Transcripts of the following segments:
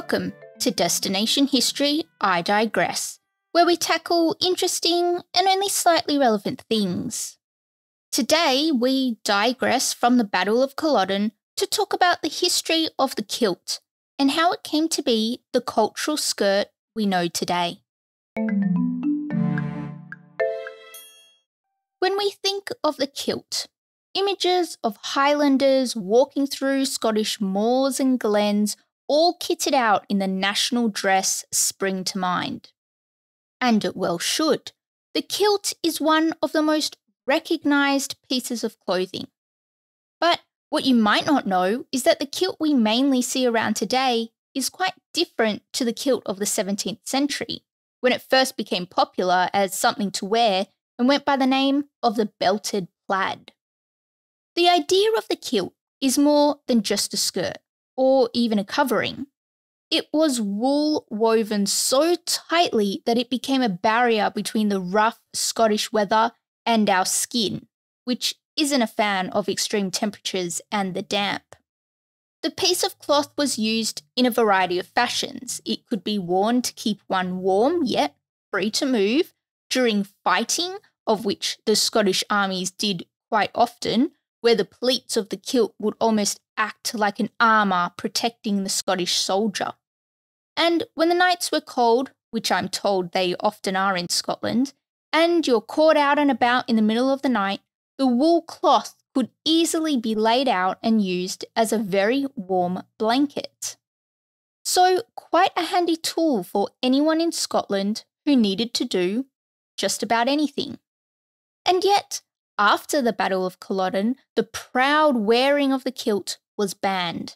Welcome to Destination History, I Digress, where we tackle interesting and only slightly relevant things. Today we digress from the Battle of Culloden to talk about the history of the kilt and how it came to be the cultural skirt we know today. When we think of the kilt, images of Highlanders walking through Scottish moors and glens, all kitted out in the national dress, spring to mind. And it well should. The kilt is one of the most recognised pieces of clothing. But what you might not know is that the kilt we mainly see around today is quite different to the kilt of the 17th century, when it first became popular as something to wear and went by the name of the belted plaid. The idea of the kilt is more than just a skirt, or even a covering. It was wool woven so tightly that it became a barrier between the rough Scottish weather and our skin, which isn't a fan of extreme temperatures and the damp. The piece of cloth was used in a variety of fashions. It could be worn to keep one warm yet free to move during fighting, of which the Scottish armies did quite often, where the pleats of the kilt would almost act like an armour protecting the Scottish soldier. And when the nights were cold, which I'm told they often are in Scotland, and you're caught out and about in the middle of the night, the wool cloth could easily be laid out and used as a very warm blanket. So quite a handy tool for anyone in Scotland who needed to do just about anything. And yet, after the Battle of Culloden, the proud wearing of the kilt was banned.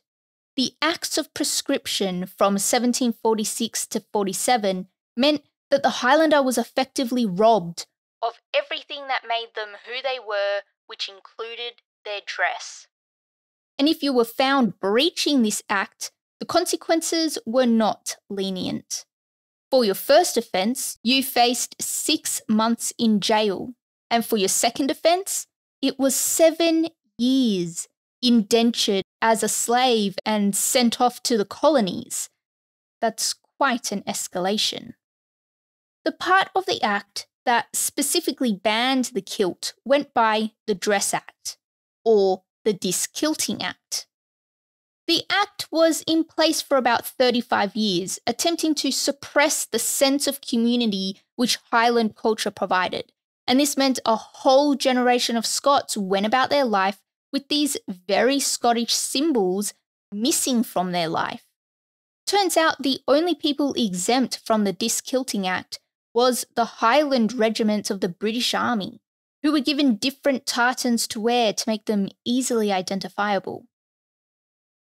The Acts of Prescription from 1746 to 47 meant that the Highlander was effectively robbed of everything that made them who they were, which included their dress. And if you were found breaching this act, the consequences were not lenient. For your first offence, you faced 6 months in jail. And for your second offence, it was 7 years indentured as a slave and sent off to the colonies. That's quite an escalation. The part of the Act that specifically banned the kilt went by the Dress Act, or the Diskilting Act. The Act was in place for about 35 years, attempting to suppress the sense of community which Highland culture provided. And this meant a whole generation of Scots went about their life with these very Scottish symbols missing from their life. Turns out the only people exempt from the Diskilting Act was the Highland regiments of the British Army, who were given different tartans to wear to make them easily identifiable.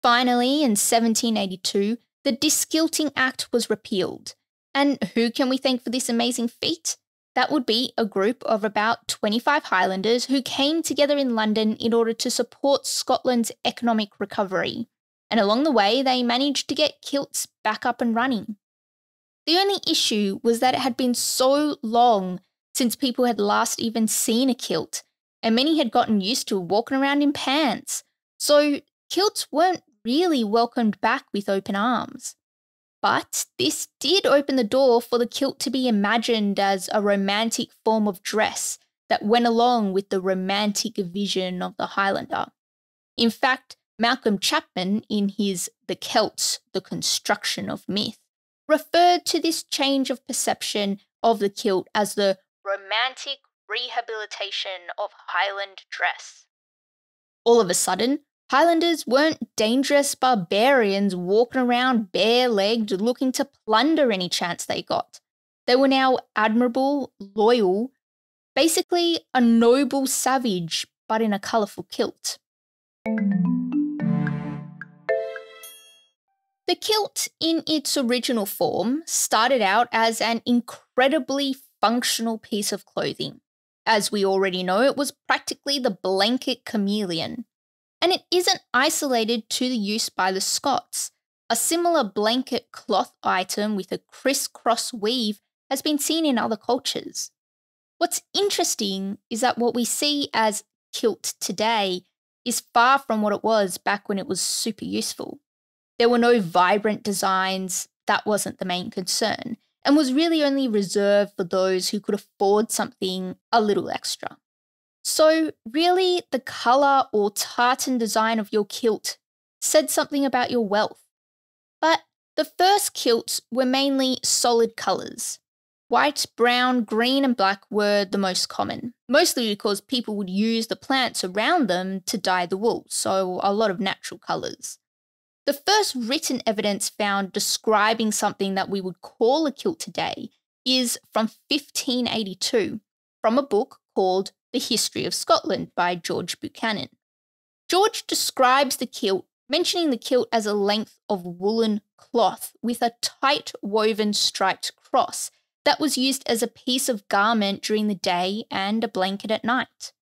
Finally, in 1782, the Diskilting Act was repealed. And who can we thank for this amazing feat? That would be a group of about 25 Highlanders who came together in London in order to support Scotland's economic recovery. And along the way, they managed to get kilts back up and running. The only issue was that it had been so long since people had last even seen a kilt, and many had gotten used to walking around in pants. So kilts weren't really welcomed back with open arms. But this did open the door for the kilt to be imagined as a romantic form of dress that went along with the romantic vision of the Highlander. In fact, Malcolm Chapman, in his The Kilts, The Construction of Myth, referred to this change of perception of the kilt as the romantic rehabilitation of Highland dress. All of a sudden, Highlanders weren't dangerous barbarians walking around bare-legged looking to plunder any chance they got. They were now admirable, loyal, basically a noble savage, but in a colourful kilt. The kilt, in its original form, started out as an incredibly functional piece of clothing. As we already know, it was practically the blanket chameleon. And it isn't isolated to the use by the Scots. A similar blanket cloth item with a crisscross weave has been seen in other cultures. What's interesting is that what we see as kilt today is far from what it was back when it was super useful. There were no vibrant designs, that wasn't the main concern, and was really only reserved for those who could afford something a little extra. So really, the colour or tartan design of your kilt said something about your wealth. But the first kilts were mainly solid colours. White, brown, green and black were the most common, mostly because people would use the plants around them to dye the wool, so a lot of natural colours. The first written evidence found describing something that we would call a kilt today is from 1582, from a book called The History of Scotland by George Buchanan. George describes the kilt, mentioning the kilt as a length of woolen cloth with a tight woven striped cross that was used as a piece of garment during the day and a blanket at night.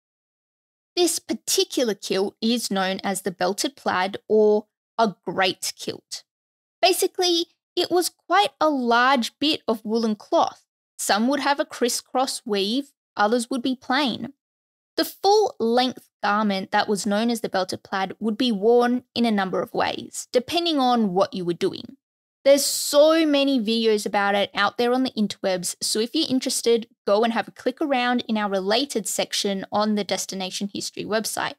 This particular kilt is known as the belted plaid or a great kilt. Basically, it was quite a large bit of woolen cloth. Some would have a crisscross weave, others would be plain. The full-length garment that was known as the belted plaid would be worn in a number of ways, depending on what you were doing. There's so many videos about it out there on the interwebs, so if you're interested, go and have a click around in our related section on the Destination History website.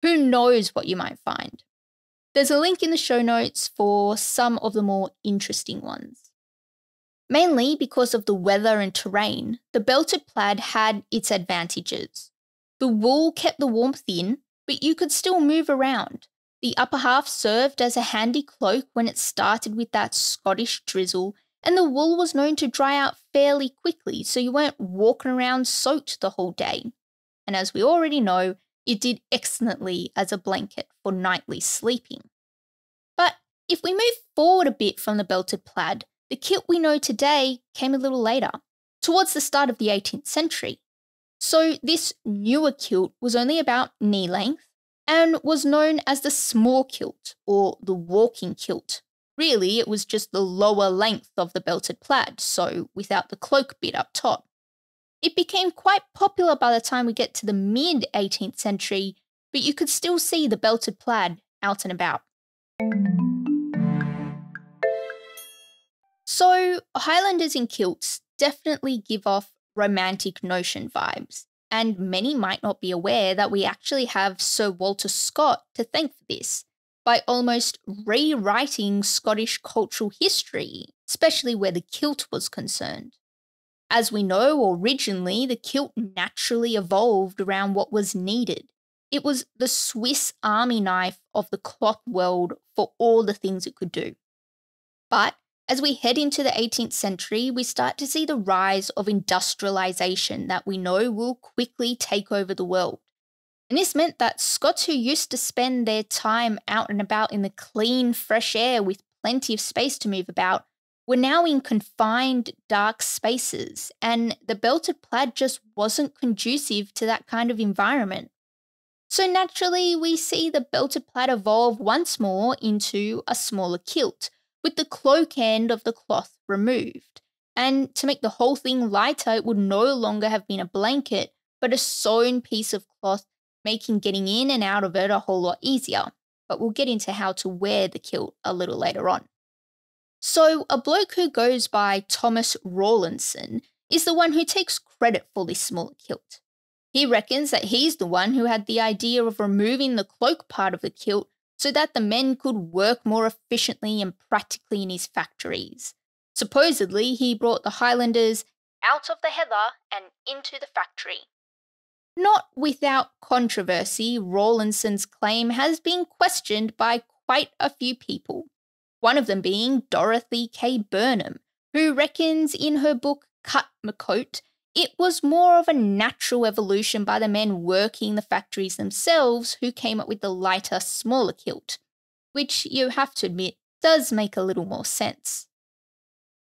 Who knows what you might find? There's a link in the show notes for some of the more interesting ones. Mainly because of the weather and terrain, the belted plaid had its advantages. The wool kept the warmth in, but you could still move around. The upper half served as a handy cloak when it started with that Scottish drizzle, and the wool was known to dry out fairly quickly, so you weren't walking around soaked the whole day. And as we already know, it did excellently as a blanket for nightly sleeping. But if we move forward a bit from the belted plaid, the kilt we know today came a little later, towards the start of the 18th century. So this newer kilt was only about knee length and was known as the small kilt or the walking kilt. Really, it was just the lower length of the belted plaid, so without the cloak bit up top. It became quite popular by the time we get to the mid-18th century, but you could still see the belted plaid out and about. So, Highlanders in kilts definitely give off romantic notion vibes, and many might not be aware that we actually have Sir Walter Scott to thank for this, by almost rewriting Scottish cultural history, especially where the kilt was concerned. As we know, originally the kilt naturally evolved around what was needed. It was the Swiss army knife of the cloth world for all the things it could do. But as we head into the 18th century, we start to see the rise of industrialisation that we know will quickly take over the world. And this meant that Scots who used to spend their time out and about in the clean, fresh air with plenty of space to move about were now in confined, dark spaces, and the belted plaid just wasn't conducive to that kind of environment. So naturally, we see the belted plaid evolve once more into a smaller kilt, with the cloak end of the cloth removed. And to make the whole thing lighter, it would no longer have been a blanket, but a sewn piece of cloth, making getting in and out of it a whole lot easier. But we'll get into how to wear the kilt a little later on. So a bloke who goes by Thomas Rawlinson is the one who takes credit for this smaller kilt. He reckons that he's the one who had the idea of removing the cloak part of the kilt so that the men could work more efficiently and practically in his factories. Supposedly, he brought the Highlanders out of the heather and into the factory. Not without controversy, Rawlinson's claim has been questioned by quite a few people, one of them being Dorothy K. Burnham, who reckons in her book Cut My Coat, it was more of a natural evolution by the men working the factories themselves who came up with the lighter, smaller kilt, which you have to admit does make a little more sense.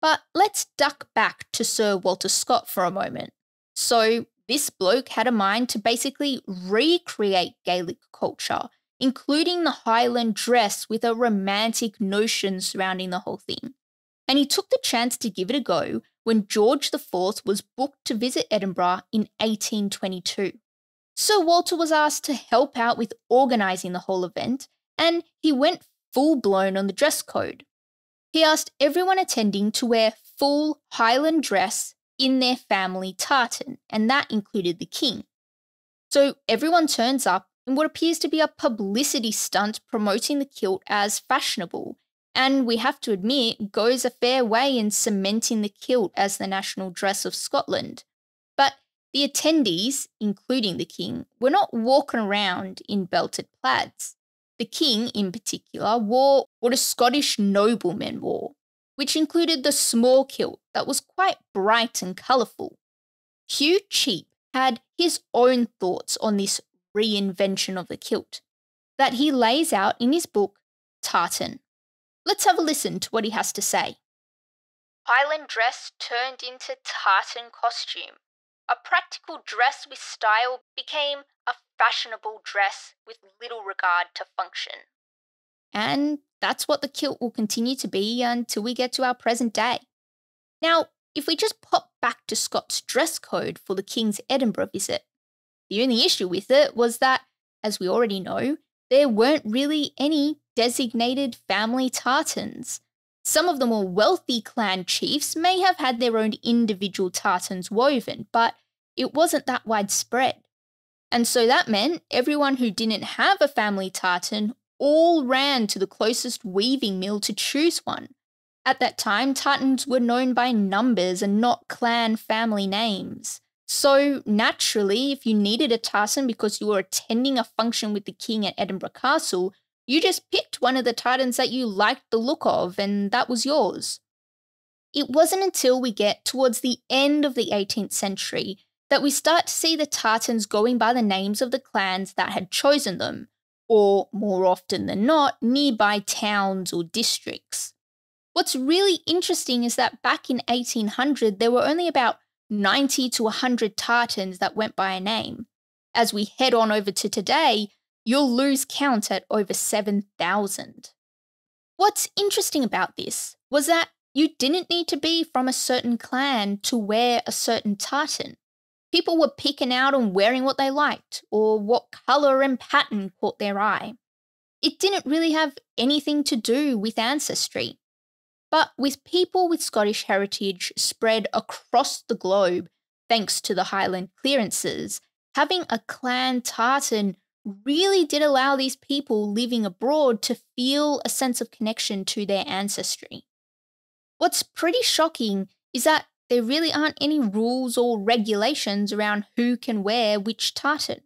But let's duck back to Sir Walter Scott for a moment. So this bloke had a mind to basically recreate Gaelic culture, including the Highland dress with a romantic notion surrounding the whole thing. And he took the chance to give it a go when George IV was booked to visit Edinburgh in 1822. Sir Walter was asked to help out with organising the whole event, and he went full-blown on the dress code. He asked everyone attending to wear full Highland dress in their family tartan, and that included the king. So everyone turns up in what appears to be a publicity stunt promoting the kilt as fashionable, and we have to admit goes a fair way in cementing the kilt as the national dress of Scotland. But the attendees, including the king, were not walking around in belted plaids. The king, in particular, wore what a Scottish nobleman wore, which included the small kilt that was quite bright and colourful. Hugh Cheap had his own thoughts on this reinvention of the kilt that he lays out in his book, Tartan. Let's have a listen to what he has to say. Highland dress turned into tartan costume. A practical dress with style became a fashionable dress with little regard to function. And that's what the kilt will continue to be until we get to our present day. Now, if we just pop back to Scott's dress code for the King's Edinburgh visit, the only issue with it was that, as we already know, there weren't really any designated family tartans. Some of the more wealthy clan chiefs may have had their own individual tartans woven, but it wasn't that widespread. And so that meant everyone who didn't have a family tartan all ran to the closest weaving mill to choose one. At that time, tartans were known by numbers and not clan family names. So naturally, if you needed a tartan because you were attending a function with the king at Edinburgh Castle, you just picked one of the tartans that you liked the look of, and that was yours. It wasn't until we get towards the end of the 18th century that we start to see the tartans going by the names of the clans that had chosen them, or more often than not, nearby towns or districts. What's really interesting is that back in 1800, there were only about 90 to 100 tartans that went by a name. As we head on over to today, you'll lose count at over 7,000. What's interesting about this was that you didn't need to be from a certain clan to wear a certain tartan. People were picking out and wearing what they liked, or what colour and pattern caught their eye. It didn't really have anything to do with ancestry. But with people with Scottish heritage spread across the globe, thanks to the Highland clearances, having a clan tartan really did allow these people living abroad to feel a sense of connection to their ancestry. What's pretty shocking is that there really aren't any rules or regulations around who can wear which tartan.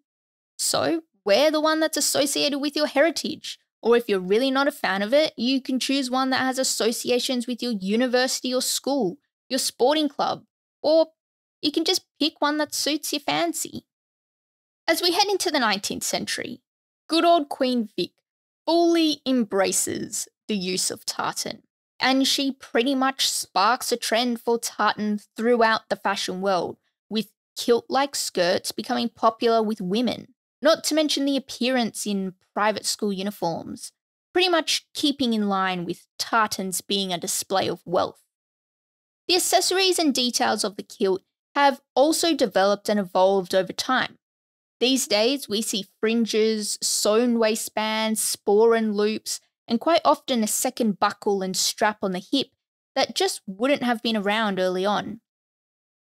So wear the one that's associated with your heritage. Or if you're really not a fan of it, you can choose one that has associations with your university or school, your sporting club, or you can just pick one that suits your fancy. As we head into the 19th century, good old Queen Vic fully embraces the use of tartan, and she pretty much sparks a trend for tartan throughout the fashion world, with kilt-like skirts becoming popular with women. Not to mention the appearance in private school uniforms, pretty much keeping in line with tartans being a display of wealth. The accessories and details of the kilt have also developed and evolved over time. These days, we see fringes, sewn waistbands, sporran loops, and quite often a second buckle and strap on the hip that just wouldn't have been around early on.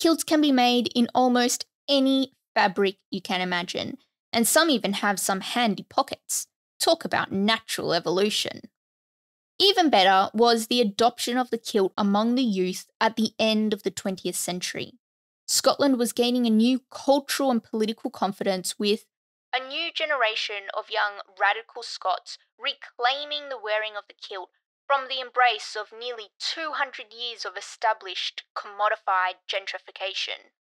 Kilts can be made in almost any fabric you can imagine, and some even have some handy pockets. Talk about natural evolution. Even better was the adoption of the kilt among the youth at the end of the 20th century. Scotland was gaining a new cultural and political confidence with a new generation of young radical Scots reclaiming the wearing of the kilt from the embrace of nearly 200 years of established, commodified gentrification.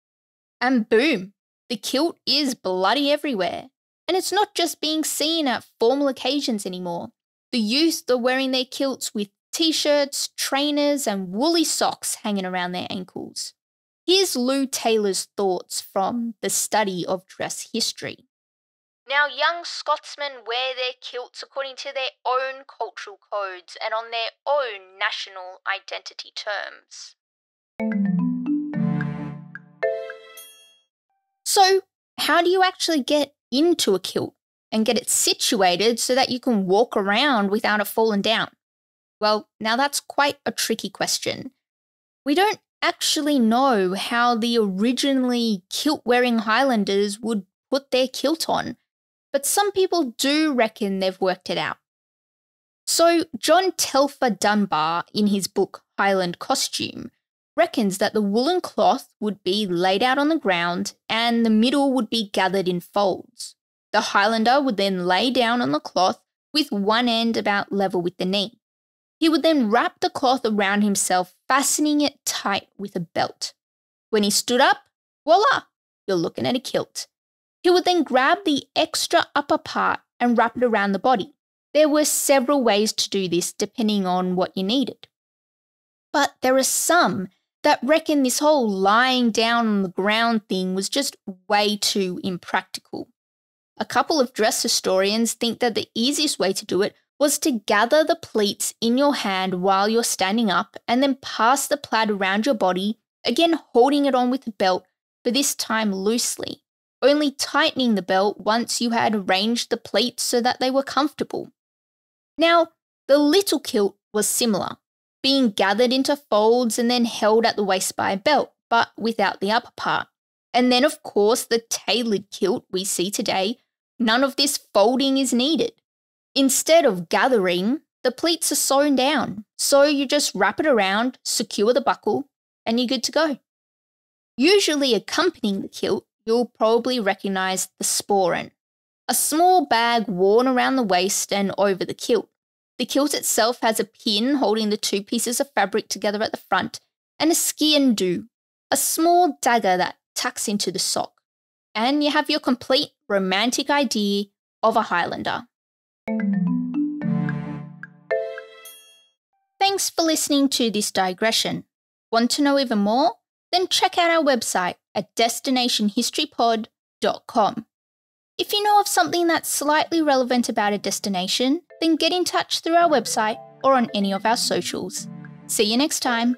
And boom! The kilt is bloody everywhere. And it's not just being seen at formal occasions anymore. The youth are wearing their kilts with t-shirts, trainers, and woolly socks hanging around their ankles. Here's Lou Taylor's thoughts from the study of dress history. Now, young Scotsmen wear their kilts according to their own cultural codes and on their own national identity terms. So, how do you actually get into a kilt? and get it situated so that you can walk around without it falling down? Well, now that's quite a tricky question. We don't actually know how the originally kilt-wearing Highlanders would put their kilt on, but some people do reckon they've worked it out. So John Telfer Dunbar, in his book Highland Costume, reckons that the woolen cloth would be laid out on the ground and the middle would be gathered in folds. The Highlander would then lay down on the cloth with one end about level with the knee. He would then wrap the cloth around himself, fastening it tight with a belt. When he stood up, voila, you're looking at a kilt. He would then grab the extra upper part and wrap it around the body. There were several ways to do this depending on what you needed. But there are some that reckon this whole lying down on the ground thing was just way too impractical. A couple of dress historians think that the easiest way to do it was to gather the pleats in your hand while you're standing up and then pass the plaid around your body, again holding it on with a belt, but this time loosely, only tightening the belt once you had arranged the pleats so that they were comfortable. Now, the little kilt was similar, being gathered into folds and then held at the waist by a belt, but without the upper part. And then, of course, the tailored kilt we see today, none of this folding is needed. Instead of gathering, the pleats are sewn down, so you just wrap it around, secure the buckle, and you're good to go. Usually accompanying the kilt, you'll probably recognise the sporran, a small bag worn around the waist and over the kilt. The kilt itself has a pin holding the two pieces of fabric together at the front and a skian-dhu, a small dagger that tucks into the sock. And you have your complete romantic idea of a Highlander. Thanks for listening to this digression. Want to know even more? Then check out our website at destinationhistorypod.com. If you know of something that's slightly relevant about a destination, then get in touch through our website or on any of our socials. See you next time.